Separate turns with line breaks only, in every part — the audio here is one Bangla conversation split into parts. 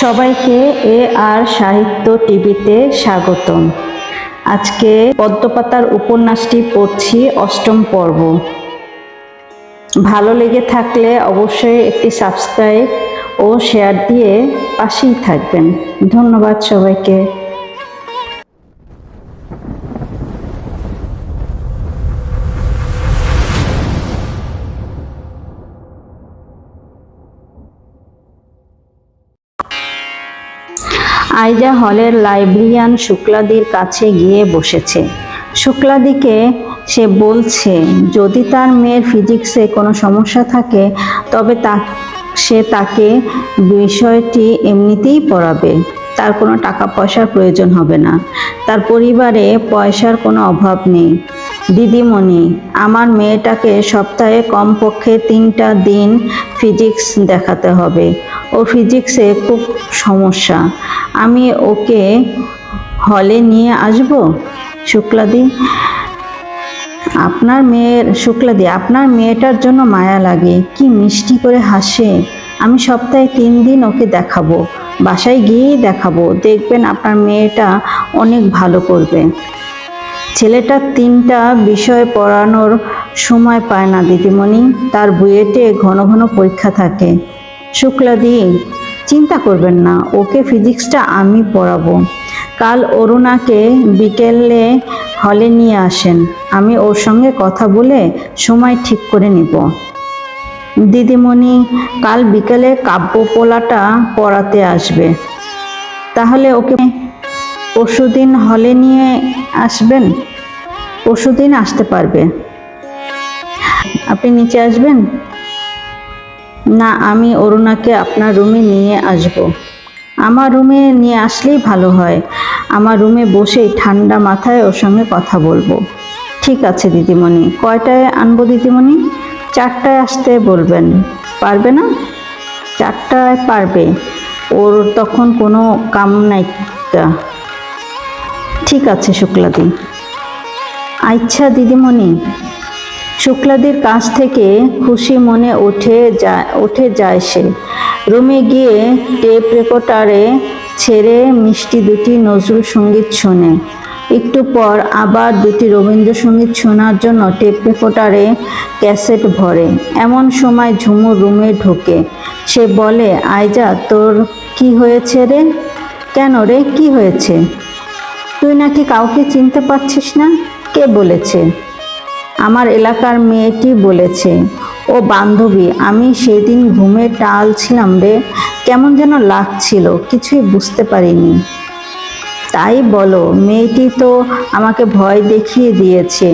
সবাইকে এ আর সাহিত্য টিভিতে স্বাগতম। আজকে পদ্মপাতার উপন্যাসটি পড়ছি, অষ্টম পর্ব। ভালো লেগে থাকলে অবশ্যই একটি সাবস্ক্রাইব ও শেয়ার দিয়ে পাশেই থাকবেন। ধন্যবাদ সবাইকে। আইজা হলের লাইব্রেরিয়ান শুক্লাদির কাছে গিয়ে বসেছে। শুক্লাদিকে সে বলছে যদি তার মেয়ের ফিজিক্সে কোনো সমস্যা থাকে তবে সে তাকে বিষয়টি এমনিতেই পড়াবে। তার কোনো টাকা পয়সার প্রয়োজন হবে না। তার পরিবারে পয়সার কোনো অভাব নেই। দিদিমণি, আমার মেয়েটাকে সপ্তাহে কমপক্ষে 3টা দিন ফিজিক্স দেখাতে হবে। ও ফিজিক্সে খুব সমস্যা। আমি ওকে হলে নিয়ে আসব? শুক্লাদি, আপনার মেয়েটার জন্য মায়া লাগে, কি মিষ্টি করে হাসে। আমি সপ্তাহে 3 দিন ওকে দেখাবো, বাসায় গিয়েই দেখাবো। দেখবেন আপনার মেয়েটা অনেক ভালো করবে। ছেলেটা 3টা বিষয় পড়ানোর সময় পায় না দিদিমণি, তার বুয়েটে ঘন ঘন পরীক্ষা থাকে। শুক্লাদি, চিন্তা করবেন না, ওকে ফিজিক্সটা আমি পড়াবো। কাল অরুণাকে বিকেলে হলে নিয়ে আসেন, আমি ওর সঙ্গে কথা বলে সময় ঠিক করে নিব। দিদিমণি কাল বিকেলে কাব্যপোলাটা পড়াতে আসবে। তাহলে ওকে পরশুদিন হলে নিয়ে আসবেন? পরশুদিন আসতে পারবে। আপনি নিচে আসবেন? না, আমি অরুণাকে আপনার রুমে নিয়ে আসব। আমার রুমে নিয়ে আসলেই ভালো হয়। আমার রুমে বসেই ঠান্ডা মাথায় ওর সঙ্গে কথা বলবো। ঠিক আছে দিদিমণি। কয়টায় আনবো দিদিমণি? 4টায় আসতে বলবেন। পারবে না? 4টায় পারবে। ওর তখন কোনো কাম নাই। ঠিক আছে শুক্লাদি। আচ্ছা দিদিমণি। শুক্লাদির কাছ থেকে খুশি মনে উঠে যায় সে। রুমে গিয়ে টেপ রেকর্ডারে ছেড়ে মিষ্টি 2টি নজরুল সঙ্গীত শোনে। একটু পর আবার 2টি রবীন্দ্রসঙ্গীত শোনার জন্য টেপ রেকর্ডারে ক্যাসেট ভরে। এমন সময় ঝুমুর রুমে ঢোকে। সে বলে, আইজা, তোর কি হয়েছে রে? কেন রে, কি হয়েছে? তুই নাকি কাউকে চিনতে পারছিস না? কে বলেছে? আমার এলাকার মেয়েটি বলেছে। ও বান্ধবী। আমি সেদিন ঘুমে টাল ছিলাম রে, কেমন যেন লাগছিল, কিছুই বুঝতে পারিনি। তাই বলো? মেয়েটি তো আমাকে ভয় দেখিয়ে দিয়েছে।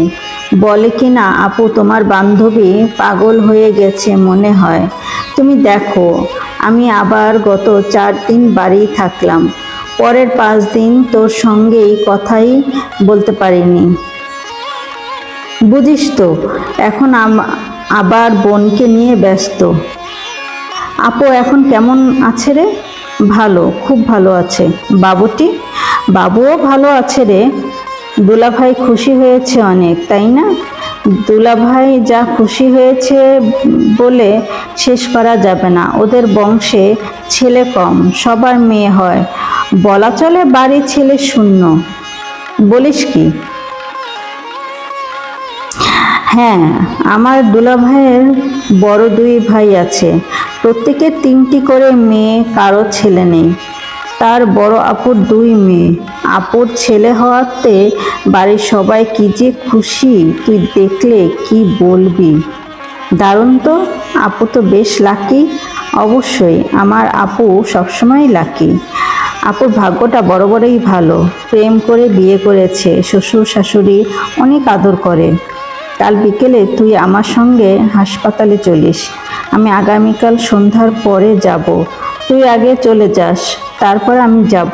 বলে কি না, আপু তোমার বান্ধবী পাগল হয়ে গেছে মনে হয়। তুমি দেখো, আমি আবার গত 4 দিন বাড়ি থাকলাম, পরের 5 দিন তোর সঙ্গেই কথাই বলতে পারিনি। বুঝিস তো, এখন আবার বোনকে নিয়ে ব্যস্ত। আপু এখন কেমন আছে রে? ভালো, খুব ভালো আছে। বাবুও ভালো আছে রে। দুলাভাই খুশি হয়েছে অনেক, তাই না? দুলাভাই যা খুশি হয়েছে বলে শেষ করা যাবে না। ওদের বংশে ছেলে কম, সবার মেয়ে হয়। বলা চলে বাড়ি ছেলে শূন্য। বলিস কি? হ্যাঁ, আমার দুলাভাইয়ের বড় 2 ভাই আছে, প্রত্যেকের 3টি করে মেয়ে, কারো ছেলে নেই। তার বড় আপুর 2 মেয়ে। আপুর ছেলে হওয়াতে বাড়ির সবাই কি যে খুশি, তুই দেখলে কি বলবি। দারুণ তো, আপু তো বেশ লাকি। অবশ্যই, আমার আপু সবসময় লাকি। আপুর ভাগ্যটা বড়ই ভালো। প্রেম করে বিয়ে করেছে, শ্বশুর শাশুড়ি অনেক আদর করে। কাল বিকেলে তুই আমার সঙ্গে হাসপাতালে চলিস। আমি আগামীকাল সন্ধ্যার পরে যাব। তুই আগে চলে যাস, তারপর আমি যাব।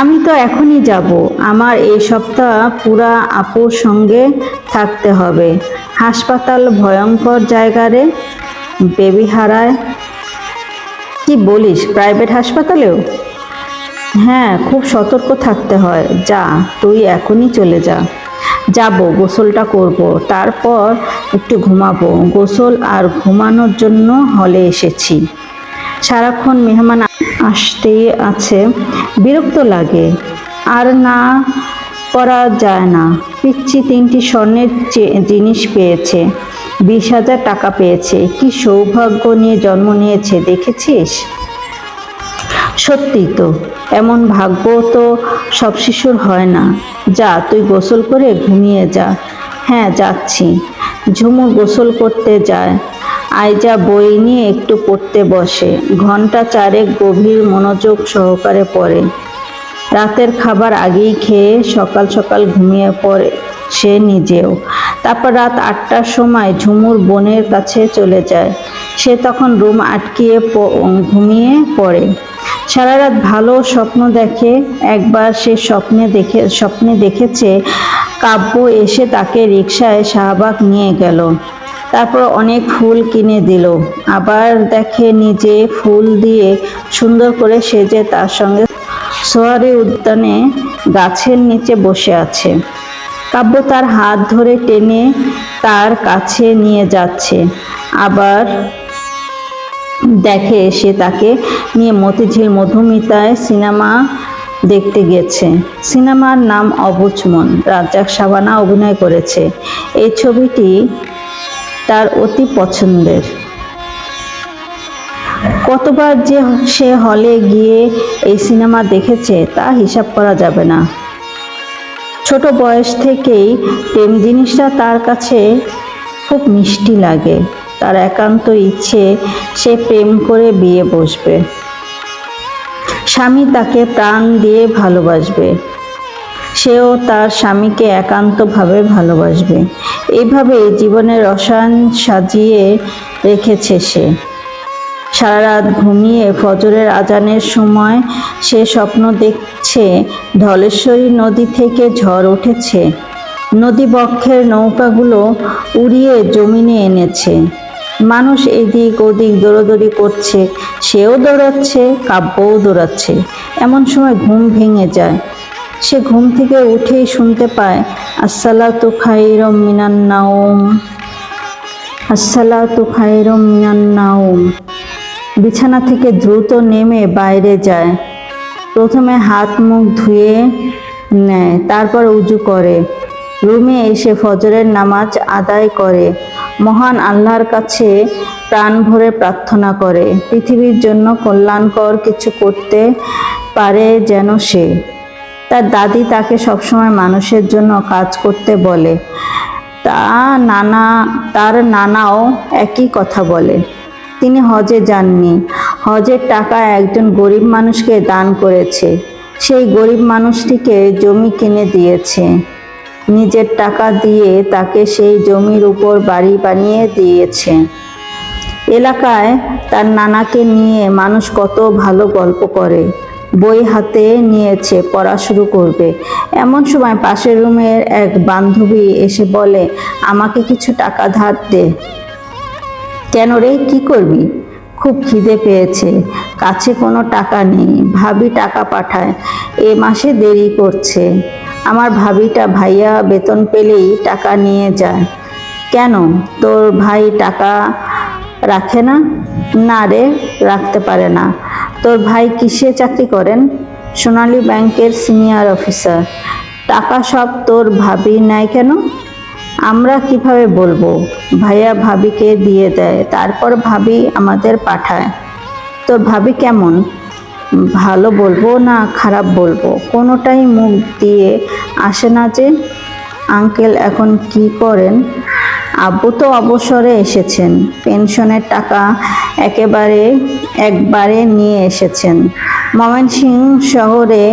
আমি তো এখনই যাব। আমার এই সপ্তাহ পুরা আপুর সঙ্গে থাকতে হবে। হাসপাতাল ভয়ঙ্কর জায়গা রে, বেবি হারায়। কি বলিস, প্রাইভেট হাসপাতালেও? হ্যাঁ, খুব সতর্ক থাকতে হয়। যা, তুই এখনই চলে যা। যাব, গোসলটা করব, তারপর একটু ঘুমাবো। গোসল আর ঘুমানোর জন্য হলে এসেছি। সারাক্ষণ মেহমান আসতেই আছে, বিরক্ত লাগে। আর না করা যায় না। পিচ্চি 3টি স্বর্ণের জিনিস পেয়েছে, 20,000 টাকা পেয়েছে। কি সৌভাগ্য নিয়ে জন্ম নিয়েছে দেখেছিস? সত্যি তো, এমন ভাগ্য তো সব শিশুর হয় না। যা, তুই গোসল করে ঘুমিয়ে যা। হ্যাঁ, যাচ্ছি। ঝুমুর গোসল করতে যায়। আইজা বই নিয়ে একটু পড়তে বসে। ঘন্টা 4 গভীর মনোযোগ সহকারে পড়ে। রাতের খাবার আগেই খেয়ে সকাল সকাল ঘুমিয়ে পড়ে সে নিজেও। তারপর রাত 8টার সময় ঝুমুর বোনের কাছে চলে যায়। সে তখন রুম আটকিয়ে ঘুমিয়ে পড়ে। সারা রাত ভালো স্বপ্ন দেখে। একবার সে স্বপ্নে দেখেছে কাব্য এসে তাকে রিকশায় শাহবাগ নিয়ে গেল, তারপর অনেক ফুল কিনে দিল। আবার দেখে নিজে ফুল দিয়ে সুন্দর করে সেজে তার সঙ্গে সোহারি উদ্যানে গাছের নিচে বসে আছে। কাব্য তার হাত ধরে টেনে তার কাছে নিয়ে যাচ্ছে। আবার দেখে সে তাকে নিয়ে মতিঝিল মধুমিতায় সিনেমা দেখতে গেছে। সিনেমার নাম অবুঝ মন। রাজ্জাক শাবানা অভিনয় করেছে। এই ছবিটি তার অতি পছন্দের। কতবার যে সে হলে গিয়ে এই সিনেমা দেখেছে তা হিসাব করা যাবে না। ছোট বয়স থেকেই প্রেম জিনিসটা তার কাছে খুব মিষ্টি লাগে। তার একান্ত ইচ্ছে সে প্রেম করে বিয়ে বসবে। স্বামী তাকে প্রাণ দিয়ে ভালোবাসবে, সেও তার স্বামীকে একান্তভাবে ভালোবাসবে। এইভাবেই জীবনের রসায়ন সাজিয়ে রেখেছে সে। সারা রাত ঘুমিয়ে ফজরের আজানের সময় সে স্বপ্ন দেখছে ধলেশ্বরী নদী থেকে ঝড় উঠেছে, নদীবক্ষের নৌকাগুলো উড়িয়ে জমিনে এনেছে। মানুষ এদিক ওদিক দৌড়দৌড়ি করছে, সেও দৌড়াচ্ছে, কাব্যও দৌড়াচ্ছে। এমন সময় ঘুম ভেঙে যায়। সে ঘুম থেকে উঠেই শুনতে পায় আসসালাতু খায়রুম মিনান নাওম, আসসালাতু খায়রুম মিনান নাওম। বিছানা থেকে দ্রুত নেমে বাইরে যায়। প্রথমে হাত মুখ ধুয়ে নেয়, তারপর উজু করে। রুমে এসে ফজরের নামাজ আদায় করে। মহান আল্লাহর কাছে প্রাণ ভরে প্রার্থনা করে পৃথিবীর জন্য কল্যাণকর কিছু করতে পারে যেন সে। তার দাদি তাকে সবসময় মানুষের জন্য কাজ করতে বলে। তার নানাও একই কথা বলে। তিনি হজে যাননি। হজের টাকা একজন গরিব মানুষকে দান করেছে। সেই গরিব মানুষটিকে জমি কিনে দিয়েছে। নিজের টাকা দিয়ে তাকে সেই জমির উপর বাড়ি বানিয়ে দিয়েছে। এলাকায় তার নানাকে নিয়ে মানুষ কত ভালো গল্প করে। বই হাতে নিয়েছে, পড়া শুরু করবে। এমন সময় পাশের রুমের এক বান্ধবী এসে বলে, আমাকে কিছু টাকা ধার দে। কেন রে, কি করবি? খুব খিদে পেয়েছে, কাছে কোনো টাকা নেই। ভাবি টাকা পাঠায়, এ মাসে দেরি করছে। আমার ভাইয়া বেতন পেলেই টাকা নিয়ে যায়। কেন, তোর ভাই টাকা রাখে না? না রে, রাখতে পারে না। তোর ভাই কিসে চাকরি করেন? সোনালী ব্যাংকের সিনিয়র অফিসার। টাকা সব তোর ভাবি নেয় কেন? আমরা কিভাবে বলবো? ভাইয়া ভাবিকে দিয়ে দেয়, তারপর ভাবি আমাদের পাঠায়। তোর ভাবি কেমন? ভালো বলবো না খারাপ বলবো? কোনোটাই মুখ দিয়ে আসে না যে। আঙ্কেল এখন কি করেন? আব্বু তো অবসরে এসেছেন, পেনশনের টাকা একবারে নিয়ে এসেছেন। ময়মনসিংহ শহরে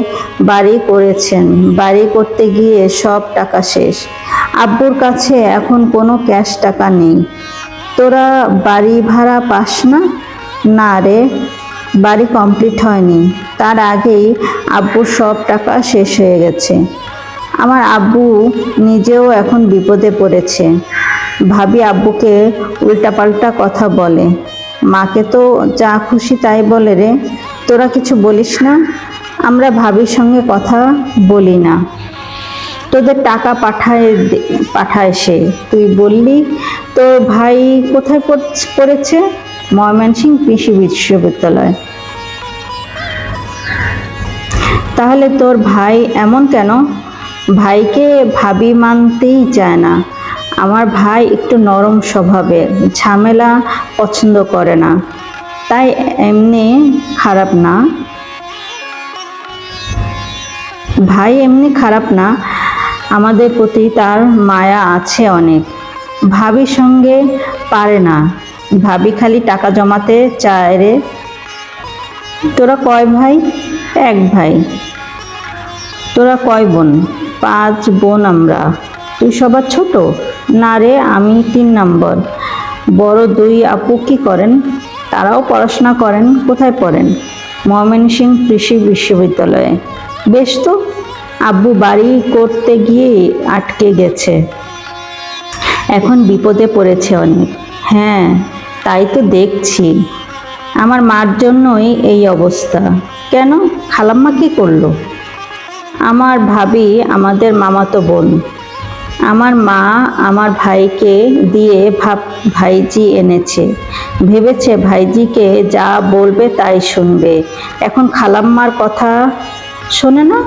বাড়ি করেছেন। বাড়ি করতে গিয়ে সব টাকা শেষ। আব্বুর কাছে এখন কোনো ক্যাশ টাকা নেই। তোরা বাড়ি ভাড়া পাস না? না রে, বাড়ি কমপ্লিট হয়নি, তার আগেই আব্বুর সব টাকা শেষ হয়ে গেছে। আমার আব্বু নিজেও এখন বিপদে পড়েছে। ভাবি আব্বুকে উল্টাপাল্টা কথা বলে। মাকে তো যা খুশি তাই বলে রে। তোরা কিছু বলিস না? আমরা ভাবির সঙ্গে কথা বলি না। তোদের টাকা পাঠায় সে। তুই বললি তোর ভাই কোথায় পড়েছে? ময়মনসিংহ কৃষি বিশ্ববিদ্যালয়। তাহলে তোর ভাই এমন কেন? ভাইকে ভাবি মানতেই চায় না। আমার ভাই একটু নরম স্বভাবের, ঝামেলা পছন্দ করে না, তাই এমনি খারাপ না। ভাই এমনি খারাপ না, আমাদের প্রতি তার মায়া আছে অনেক। ভাবির সঙ্গে পারে না, ভাবি খালি টাকা জমাতে চায় রে। তোরা কয় ভাই? এক ভাই। তোরা কয় বোন? 5 বোন আমরা। তুই সবার ছোট? না রে, আমি 3 নম্বর। বড় 2 আপু কি করেন? তারাও পড়াশোনা করেন। কোথায় পড়েন? ময়মনসিংহ কৃষি বিশ্ববিদ্যালয়ে। বেশ তো, আব্বু বাড়ি করতে গিয়ে আটকে গেছে, এখন বিপদে পড়েছে অনেক। হ্যাঁ, তাই তো দেখছি। আমার মার জন্যই এই অবস্থা। কেন? খালাম্মা কি করলো? আমার ভাবি আমাদের মামাতো বোন। আমার মা আমার ভাইকে দিয়ে ভাইজি এনেছে, ভেবেছে ভাইজিকে যা বলবে তাই শুনবে। এখন খালাম্মার কথা শোনে না।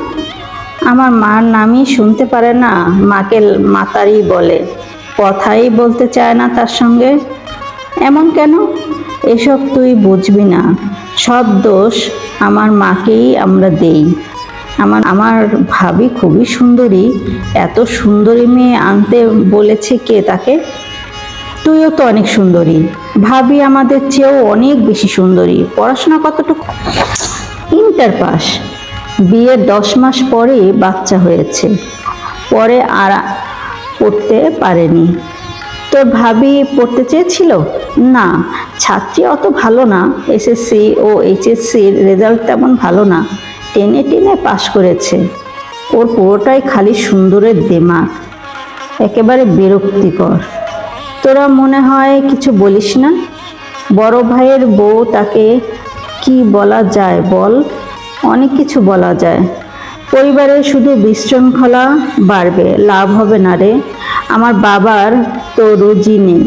আমার মার নামই শুনতে পারে না, মাকে মাতারি বলে, কথাই বলতে চায় না তার সঙ্গে। এমন কেন? এসব তুই বুঝবি না, সব দোষ আমার মাকেই আমরা দেই। আমার ভাবি খুবই সুন্দরী, এত সুন্দরী মেয়ে আনতে বলেছে কে তাকে? তুইও তো অনেক সুন্দরী। ভাবি আমাদের চেয়েও অনেক বেশি সুন্দরী। পড়াশোনা কতটুকু? Inter pass. বিয়ের 10 মাস পরেই বাচ্চা হয়েছে, পরে আর পড়তে পারেনি। তোর ভাবি পড়তে চেয়েছিল? না, ছাত্রী অত ভালো না, এসএসসি ও এইচএসসির রেজাল্ট তেমন ভালো না, টেনে টেনে পাশ করেছে। ওর পুরোটাই খালি সুন্দরের দেমাগ, একেবারে বিরক্তিকর। তোরা মনে হয় কিছু বলিস না? বড় ভাইয়ের বউ, তাকে কি বলা যায় বল? অনেক কিছু বলা যায়। পরিবারে শুধু বিশৃঙ্খলা বাড়বে, লাভ হবে না রে। আমার বাবার তো রুজি নেই,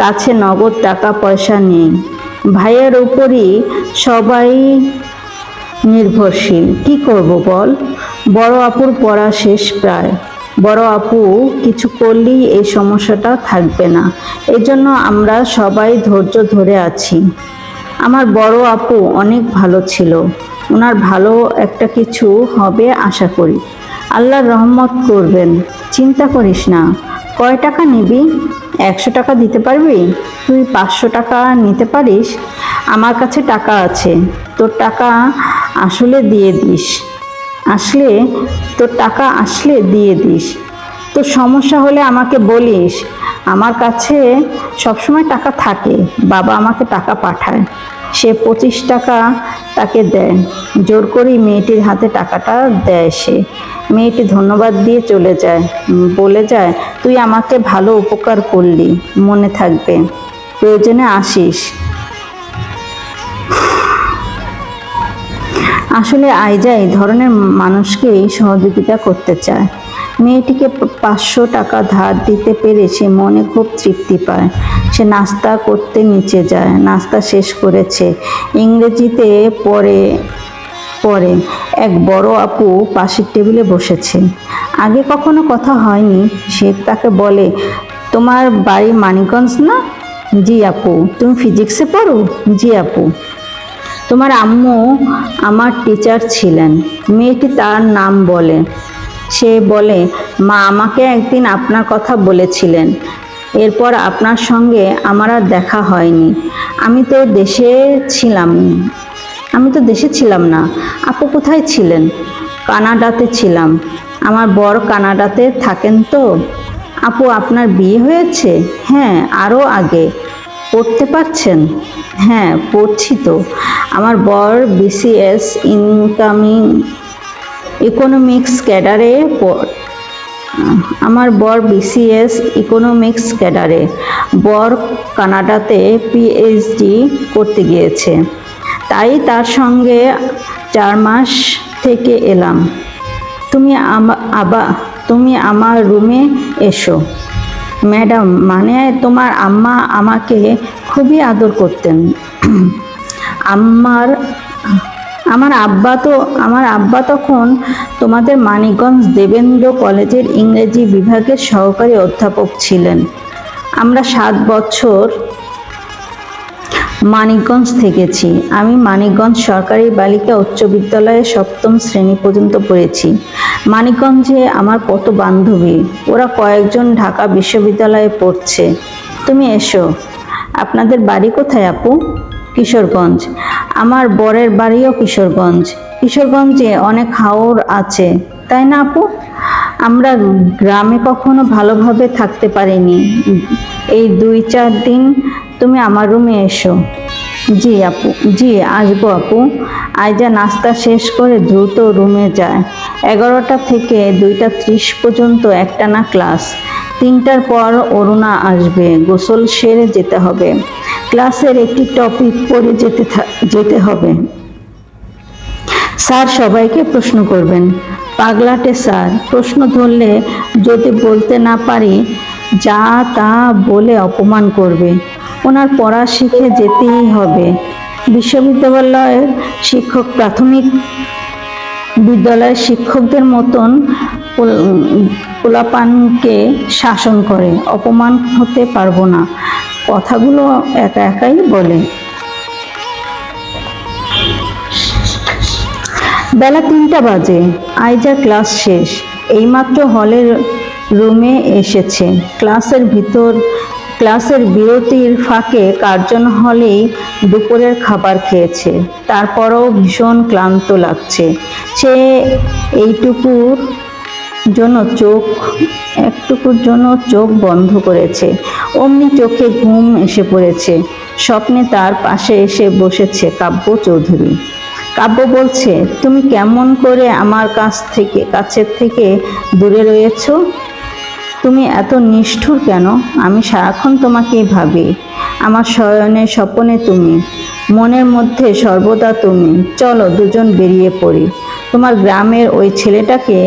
কাছে নগদ টাকা পয়সা নেই, ভাইয়ের উপরই সবাই নির্ভরশীল। কি করব বল? বড় আপুর পড়া শেষ প্রায়। বড় আপু কিছু করলেই এই সমস্যাটা থাকবে না, এজন্য আমরা সবাই ধৈর্য ধরে আছি। আমার বড় আপু অনেক ভালো ছিল, ওনার ভালো একটা কিছু হবে আশা করি। আল্লাহর রহমত করবেন, চিন্তা করিস না। কয় টাকা নিবি? 100 টাকা দিতে পারবি? তুই 500 টাকা নিতে পারিস? আমার কাছে টাকা আছে, তোর টাকা আসলে দিয়ে দিস। তোর টাকা আসলে দিয়ে দিস। তোর সমস্যা হলে আমাকে বলিস, আমার কাছে সবসময় টাকা থাকে। বাবা আমাকে টাকা পাঠায়, সে 25 টাকা তাকে দেয়। জোর করেই মেয়েটির হাতে টাকাটা দেয় সে। মেয়েটি ধন্যবাদ দিয়ে চলে যায়, বলে যায়, তুই আমাকে ভালো উপকার করলি, মনে থাকবে, প্রয়োজনে আসিস। আসলে আইজা এই ধরনের মানুষকেই সহযোগিতা করতে চায়। মেয়েটিকে 500 টাকা ধার দিতে পেরে সে মনে খুব তৃপ্তি পায়। সে নাস্তা করতে নিচে যায়, নাস্তা শেষ করেছে। ইংরেজিতে পড়ে এক বড় আপু পাশের টেবিলে বসেছে। আগে কখনো কথা হয়নি। সে তাকে বলে, তোমার বাড়ি মানিকগঞ্জ না? জি আপু। তুমি ফিজিক্সে পড়ো? জি আপু। তোমার আম্মু আমার টিচার ছিলেন। মেয়েটি তার নাম বলে। সে বলে, মা আমাকে একদিন আপনার কথা বলেছিলেন, এরপর আপনার সঙ্গে আমার আর দেখা হয়নি। আমি তো দেশে ছিলাম না। আপু কোথায় ছিলেন? কানাডাতে ছিলাম। আমার বর কানাডাতে থাকেন তো। আপু আপনার বিয়ে হয়েছে? হ্যাঁ, আরও আগে। পড়তে পারছেন? হ্যাঁ, পড়ছি তো। আমার বর বিসিএস ইকোনমিক্স ক্যাডারে। বর কানাডাতে পিএইচডি করতে গিয়েছে, তাই তার সঙ্গে 4 মাস থেকে এলাম। তুমি আমার রুমে এসো। ম্যাডাম, মানে তোমার আম্মা আমাকে খুবই আদর করতেন। আমার আমার আব্বা তখন তোমাদের মানিকগঞ্জ দেবেন্দ্র কলেজের ইংরেজি বিভাগের সহকারী অধ্যাপক ছিলেন। আমরা 7 বছর মানিকগঞ্জ থেকেছি। আমি মানিকগঞ্জ সরকারি বালিকা উচ্চ বিদ্যালয়ে 7ম শ্রেণী পর্যন্ত পড়েছি। মানিকগঞ্জে আমার কত বান্ধবী, ওরা কয়েকজন ঢাকা বিশ্ববিদ্যালয়ে পড়ছে। তুমি এসো। আপনাদের বাড়ি কোথায় আপু? কিশোরগঞ্জ। আমার বরের বাড়িও কিশোরগঞ্জ। কিশোরগঞ্জে অনেক হাওর আছে, তাই না আপু? আমরা গ্রামে কখনো ভালোভাবে থাকতে পারিনি। এই 2-4 দিন তুমি আমার রুমে এসো। জি আপু, জি আসবো আপু। আইজা নাস্তা শেষ করে দ্রুত রুমে যায়। 11টা থেকে 2টা 30 পর্যন্ত একটানা ক্লাস। 3টার পর অরুণা আসবে, গোসল সেরে যেতে হবে। ক্লাসের একটি টপিক পড়ে যেতে হবে। স্যার সবাইকে প্রশ্ন করবেন। পাগলাটে স্যার, প্রশ্ন ধরলে যদি বলতে না পারি যা তা বলে অপমান করবে। ওনার পড়া শিখে যেতেই হবে। বিশ্ববিদ্যালয়ের শিক্ষক প্রাথমিক বিদ্যালয়ের শিক্ষকদের মতন পোলাপানকে শাসন করে। অপমান হতে পারবো না। কথাগুলো একা একাই বলে। বেলা 3টা বাজে। আইজার ক্লাস শেষ। এইমাত্র হলের রুমে এসেছে। ক্লাসের বিরতির ফাঁকে কার্জন হলেই দুপুরের খাবার খেয়েছে। তারপরও ভীষণ ক্লান্ত লাগছে। সে একটুকুর জন্য চোখ বন্ধ করেছে। অমনি চোখে ঘুম এসে পড়েছে। স্বপ্নে তার পাশে এসে বসেছে কাব্য চৌধুরী। কাব্য বলছে, তুমি কেমন করে আমার কাছের থেকে দূরে রয়েছো? তুমি এত নিষ্ঠুর কেন? আমি সারাক্ষণ তোমাকেই ভাবি। আমার শয়নে স্বপনে তুমি, মনের মধ্যে সর্বদা তুমি। চলো দুজন বেরিয়ে পড়ি। তোমার গ্রামের ওই ছেলেটাকে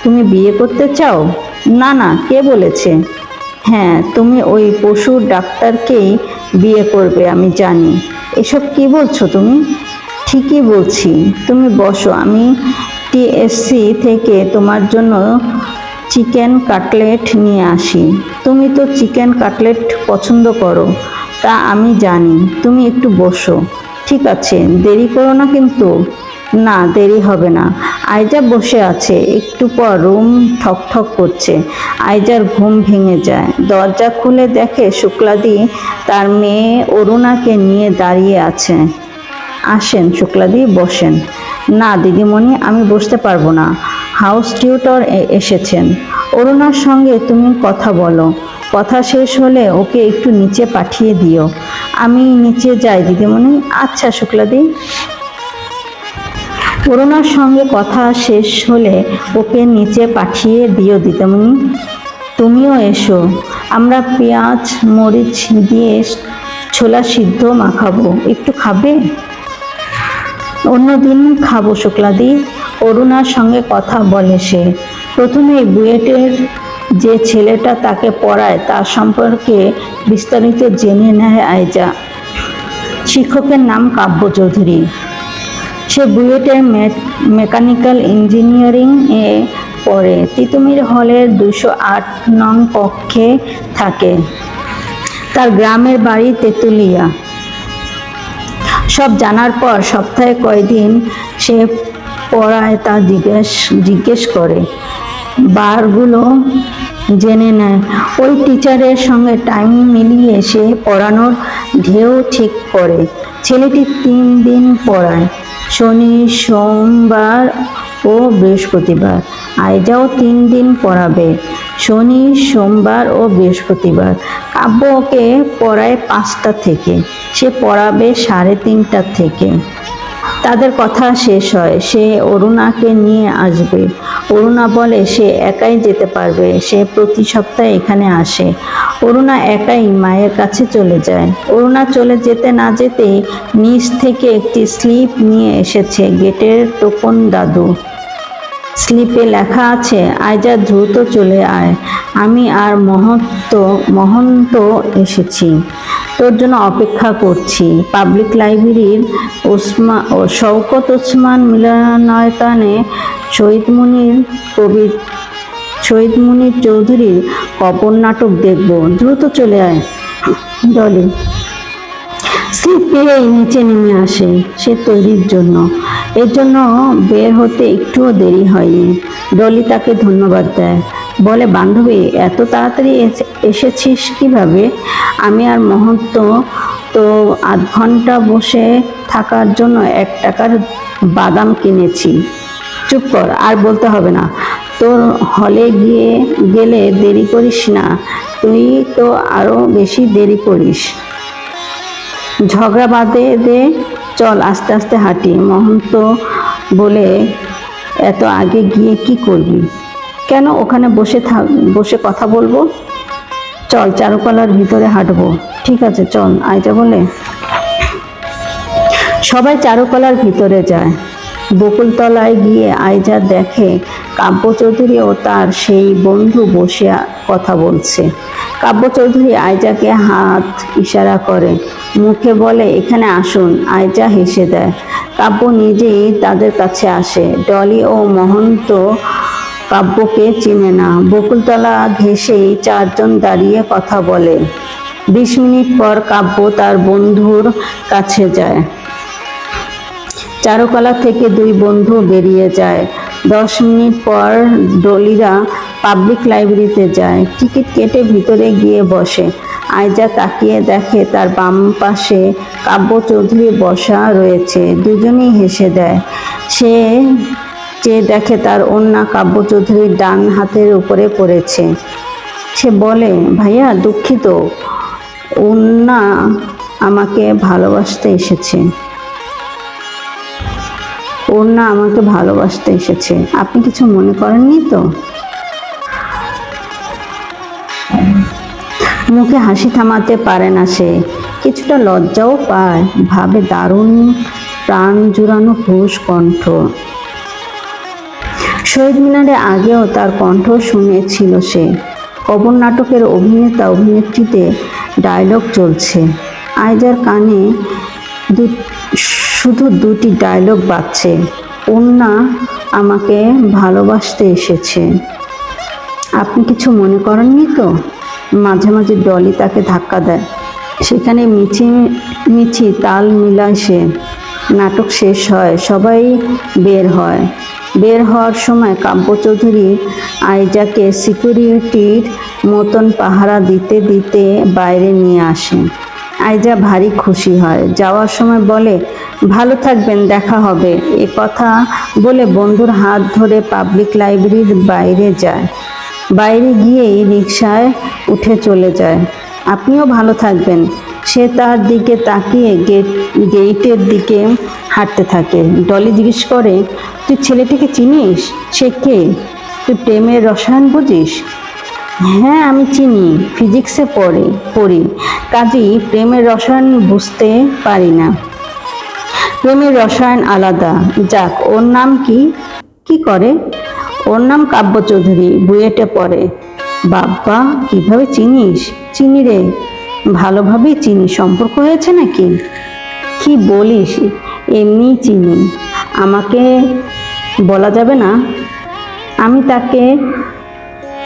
তুমি বিয়ে করতে চাও? না না, কে বলেছে? হ্যাঁ, তুমি ওই পশুর ডাক্তারকেই বিয়ে করবে, আমি জানি। এসব কি বলছো তুমি? ঠিকই বলছি। তুমি বসো, আমি টিএসসি থেকে তোমার জন্য চিকেন কাটলেট নিয়ে আসি। তুমি তো চিকেন কাটলেট পছন্দ করো, তা আমি জানি। তুমি একটু বসো। ঠিক আছে, দেরি করো না কিন্তু। না, দেরি হবে না। আইজা বসে আছে। একটু পর রুম ঠকঠক করছে। আইজার ঘুম ভেঙে যায়। দরজা খুলে দেখে শুক্লাদি তার মেয়ে অরুণাকে নিয়ে দাঁড়িয়ে আছে। আসেন শুক্লাদি, বসেন। না দিদিমণি, আমি বসতে পারবো না। হাউস টিউটর এসেছেন। অরুণার সঙ্গে তুমি কথা বলো। কথা শেষ হলে ওকে একটু নিচে পাঠিয়ে দিও। আমি নিচে যাই দিদিমণি। আচ্ছা শুক্লাদি। অরুণার সঙ্গে কথা শেষ হলে ওকে নিচে পাঠিয়ে দিও দিদিমণি। তুমিও এসো। আমরা পেঁয়াজ মরিচ দিয়ে ছোলা সিদ্ধ মাখাবো, একটু খাবে? অন্যদিন খাবো শুক্লাদি। অরুণার সঙ্গে কথা বলে সে। প্রথমে বুয়েটের যে ছেলেটা তাকে পড়ায় তার সম্পর্কে বিস্তারিত জেনে নেয় আইজা। শিক্ষকের নাম কাব্য চৌধুরী। সে বুয়েটের মেকানিক্যাল ইঞ্জিনিয়ারিং এ পড়ে। তিতুমির হলের 208 নং কক্ষে থাকে। তার গ্রামের বাড়ি তেঁতুলিয়া। সব জানার পর সপ্তাহে কয়দিন সে পড়ায় তা জিজ্ঞেস করে। বারগুলো জেনে নেয়। ওই টিচারের সঙ্গে টাইম মিলিয়ে সে পড়ানোর ঢেউ ঠিক করে। ছেলেটি 3 দিন পড়ায়, শনি, সোমবার ও বৃহস্পতিবার। আইজাও 3 দিন পড়াবে, শনি, সোমবার ও বৃহস্পতিবার। কাব্য ওকে পড়ায় 5টা থেকে, সে পড়াবে 3:30টা থেকে। তাদের কথা শেষ হয়। সে অরুণাকে নিয়ে আসবে। অরুণা বলে সে একাই যেতে পারবে। সে প্রতি সপ্তাহে এখানে আসে। অরুণা একাই মায়ের কাছে চলে যায়। অরুণা চলে যেতে না যেতেই নিচ থেকে একটি স্লিপ নিয়ে এসেছে গেটের টোকন দাদু। স্লিপে লেখা আছে, আইজা দ্রুত চলে আয়, আমি আর মহন্ত এসেছি। তোর জন্য অপেক্ষা করছি। পাবলিক লাইব্রেরির শওকত ওসমান মিলনায়তনে শহীদ মুনীর চৌধুরীর কবর নাটক দেখব। দ্রুত চলে আয়। ডলি সিট পেয়েই নিচে নেমে আসে সে তৈরির জন্য। এর জন্য বের হতে একটুও দেরি হয়নি। ডলি তাকে ধন্যবাদ দেয়, বলে, বান্ধবী, এত তাড়াতাড়ি এসেছিস কিভাবে? আমি আর মহন্ত তো আধ ঘন্টা বসে থাকার জন্য 1 টাকার বাদাম কিনেছি। চুপ কর, আর বলতে হবে না। তোর হলে গেলে দেরি করিস না, তুই তো আরো বেশি দেরি করিস। ঝগড়া বাদে দে, চল আস্তে আস্তে হাঁটি। মহন্ত বলে, এত আগে গিয়ে কি করবি? কেন, ওখানে বসে কথা বলবো। চল চারুকলার ভিতরে হাঁটবো। ঠিক আছে চল, আইজা বলে সবাই চারুকলার ভিতরে যায়। বকুলতলায় গিয়ে আইজা দেখে কাব্য চৌধুরী ও তার সেই বন্ধু বসে কথা বলছে। কাব্য চৌধুরী আইজাকে হাত ইশারা করে, মুখে বলে, এখানে আসুন। আইজা হেসে দেয়। কাব্য নিজেই তাদের কাছে আসে। ডলি ও মহন্ত কাব্যকে চিনে না। বকুলতলা ঘেঁষেই 4 জন দাঁড়িয়ে কথা বলে। 20 মিনিট পর কাব্য তার বন্ধুর কাছে যায়। চারুকলা থেকে 2 বন্ধু বেরিয়ে যায়। 10 মিনিট পর ডলিরা পাবলিক লাইব্রেরিতে যায়। টিকিট কেটে ভিতরে গিয়ে বসে। আইজা তাকিয়ে দেখে তার বাম পাশে কাব্য চৌধুরী বসা রয়েছে। দুজনেই হেসে দেয়। সে চেয়ে দেখে তার ওড়না কাব্য চৌধুরীর ডান হাতের উপরে পড়েছে। সে বলে, ভাইয়া দুঃখিত, ওড়না আমাকে ভালোবাসতে এসেছে। আপনি কিছু মনে করেননি তো? মুখে হাসি থামাতে পারে না সে। কিছুটা লজ্জাও পায়। ভাবে, দারুণ প্রাণ জুড়ানো পুরুষ কণ্ঠ। শহীদ মিনারে আগেও তার কণ্ঠ শুনেছিল সে। কবর নাটকের অভিনেতা অভিনেত্রীতে ডায়লগ চলছে। আইজার কানে শুধু 2টি ডায়লগ বাজছে। ওড়না আমাকে ভালোবাসতে এসেছে। আপনি কিছু মনে করেননি তো? মাঝে মাঝে ডলি তাকে ধাক্কা দেয়। সেখানে মিছি তাল মিলায় সে। নাটক শেষ হয়, সবাই বের হয়। বের হওয়ার সময় কাব্য চৌধুরী আইজাকে সিকিউরিটির মতন পাহারা দিতে দিতে বাইরে নিয়ে আসেন। আইজা ভারী খুশি হয়। যাওয়ার সময় বলে, ভালো থাকবেন, দেখা হবে। এ কথা বলে বন্ধুর হাত ধরে পাবলিক লাইব্রেরির বাইরে যায়। বাইরে গিয়েই রিকশায় উঠে চলে যায়। আপনিও ভালো থাকবেন। সে তার দিকে তাকিয়ে গেটের দিকে হাঁটতে থাকে। ডলি জিজ্ঞেস করে, তুই ছেলেটিকে চিনিস? সে কে? তুই প্রেমের রসায়ন বুঝিস? হ্যাঁ, আমি চিনি, ফিজিক্সে পড়ি, কাজেই প্রেমের রসায়ন বুঝতে পারি না। প্রেমের রসায়ন আলাদা। যাক, ওর নাম কি করে? ওর নাম কাব্য চৌধুরী, বুয়েটে পড়ে। বাবা, কিভাবে চিনিস? চিনি রে, ভালোভাবেই চিনি। সম্পর্ক হয়েছে নাকি? কি বলিস? এমনি চিনি। আমাকে বলা যাবে না? আমি তাকে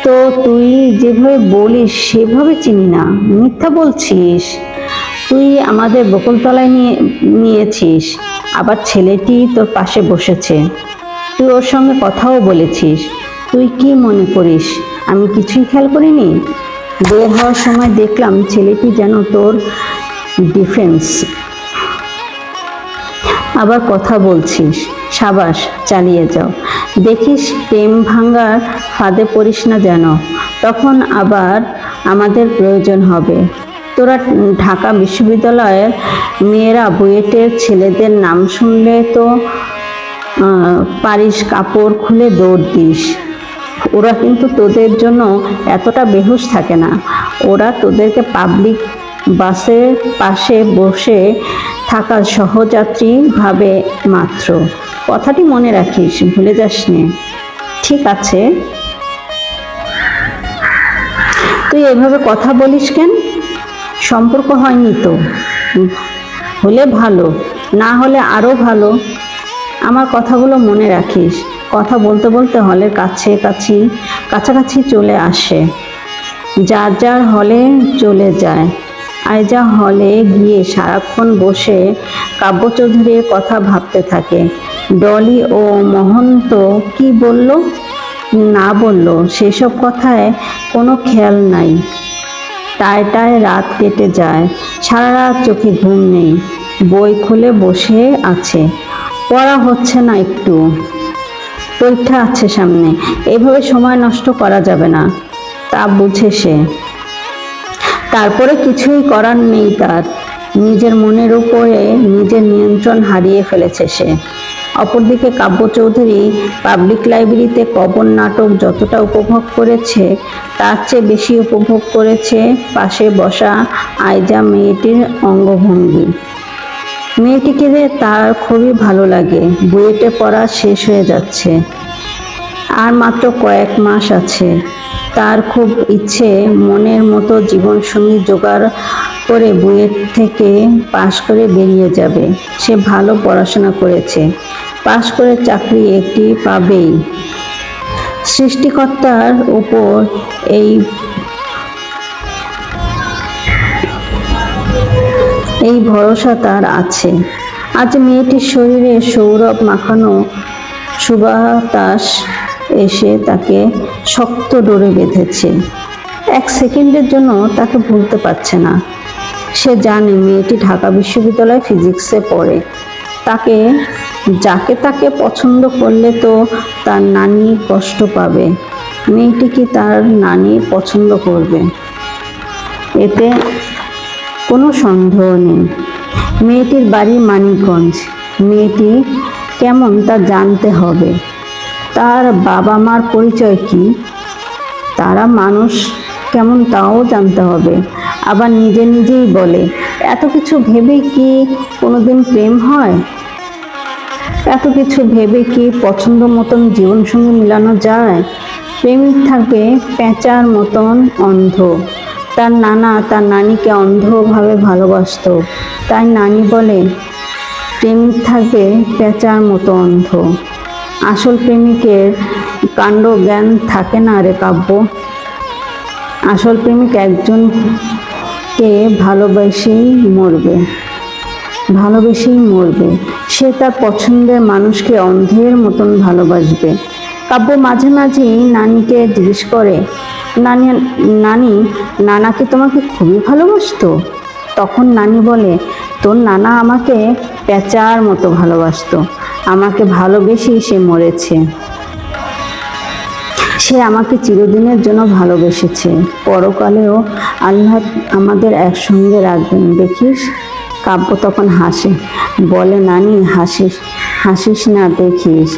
তো তুই যেভাবে বলিস সেভাবে চিনি না। মিথ্যা বলছিস। তুই আমাদের বকুলতলায় নিয়েছিস, আবার ছেলেটি তোর পাশে বসেছে। তুই ওর সঙ্গে কথাও বলেছিস। তুই কি মনে করিস আমি কিছুই খেয়াল করিনি? বের হওয়ার সময় দেখলাম ছেলেটি যেন তোর ডিফেন্স। আবার কথা বলছিস। সাবাস, চালিয়ে যাও। দেখিস প্রেম ভাঙার ফাঁদে পড়িস না যেন। তখন আবার আমাদের প্রয়োজন হবে। তোরা ঢাকা বিশ্ববিদ্যালয়ের মেয়েরা বুয়েটের ছেলেদের নাম শুনলে তো পারিস কাপড় খুলে দৌড় দিস। ওরা কিন্তু তোদের জন্য এতটা বেহুশ থাকে না। ওরা তোদেরকে পাবলিক বাসের পাশে বসে থাকা সহযাত্রী ভাবে মাত্র। কথাটি মনে রাখিস, ভুলে যাস নে। ঠিক আছে। তুই এভাবে কথা বলিস কেন? সম্পর্ক হয়নি তো, হলে ভালো, না হলে আরো ভালো। আমার কথাগুলো মনে রাখিস। কথা বলতে বলতে হলের কাছাকাছি চলে আসে। যার যার হলে চলে যায়। আইজা হলে গিয়ে সারাক্ষণ বসে কাব্য চৌধুরীর কথা ভাবতে থাকে। ডলি ও মহন্ত কি বলল না বলল সেসব কথায় কোনো খেয়াল নাই। টায় রাত কেটে যায়। সারা রাত চোখে ঘুম নেই। বই খুলে বসে আছে, পড়া হচ্ছে না একটু। পরীক্ষা আছে সামনে, এভাবে সময় নষ্ট করা যাবে না, তা বুঝে সে। তারপরে কিছুই করার নেই তার। নিজের মনের উপরে নিজের নিয়ন্ত্রণ হারিয়ে ফেলেছে সে। অপরদিকে কাব্য চৌধুরী পাবলিক লাইব্রেরিতে কবর নাটক যতটা উপভোগ করেছে, তার চেয়ে বেশি উপভোগ করেছে পাশে বসা আইজা মেয়েটির অঙ্গভঙ্গি। মেয়েটিকে তার খুবই ভালো লাগে। বুয়েটে পড়া শেষ হয়ে যাচ্ছে, আর মাত্র কয়েক মাস আছে। তার খুব ইচ্ছে মনের মতো জীবনসঙ্গী জোগাড় করে বুয়েট থেকে পাশ করে বেরিয়ে যাবে। সে ভালো পড়াশোনা করেছে, পাশ করে চাকরি একটি পাবেই। সৃষ্টিকর্তার উপর এই ভরসা তার আছে। আজ মেয়েটির শরীরে সৌরভ মাখানো সুবাতাস এসে তাকে শক্ত ডোরে বেঁধেছে। এক সেকেন্ডের জন্য তাকে ভুলতে পারছে না। সে জানে মেয়েটি ঢাকা বিশ্ববিদ্যালয়ে ফিজিক্সে পড়ে। যাকে তাকে পছন্দ করলে তো তার নানি কষ্ট পাবে। মেয়েটি কি তার নানি পছন্দ করবে, এতে কোনো সন্দেহ নেই। মেয়েটির বাড়ি মানিকগঞ্জ। মেয়েটি কেমন তা জানতে হবে। তার বাবা মার পরিচয় কি, তারা মানুষ কেমন তাও জানতে হবে। আবার নিজেই বলে, এত কিছু ভেবে কি কোনোদিন প্রেম হয়? এত কিছু ভেবে কি পছন্দ মতন জীবনসঙ্গী মিলানো যায়? প্রেমিক থাকবে পেঁচার মতন অন্ধ। তার নানা তার নানিকে অন্ধভাবে ভালোবাসত, তাই নানি বলে প্রেমিক থাকবে পেঁচার মতো অন্ধ। আসল প্রেমিকের কাণ্ড জ্ঞান থাকে না রে কাব্য। আসল প্রেমিক একজনকে ভালোবেসেই মরবে। সে তার পছন্দের মানুষকে অন্ধের মতন ভালোবাসবে। কাব্য মাঝে মাঝেই নানিকে জিজ্ঞেস করে, নানাকে তোমাকে খুবই ভালোবাসতো? তখন নানি বলে, তোর নানা আমাকে পেঁচার মতো ভালোবাসতো। আমাকে ভালোবেসেই সে মরেছে। সে আমাকে চিরদিনের জন্য ভালোবেসেছে। পরকালেও আল্লাহ আমাদের একসঙ্গে রাখবেন, দেখিস। কাব্য তখন হাসে, বলে, নানি হাসিস না, দেখিস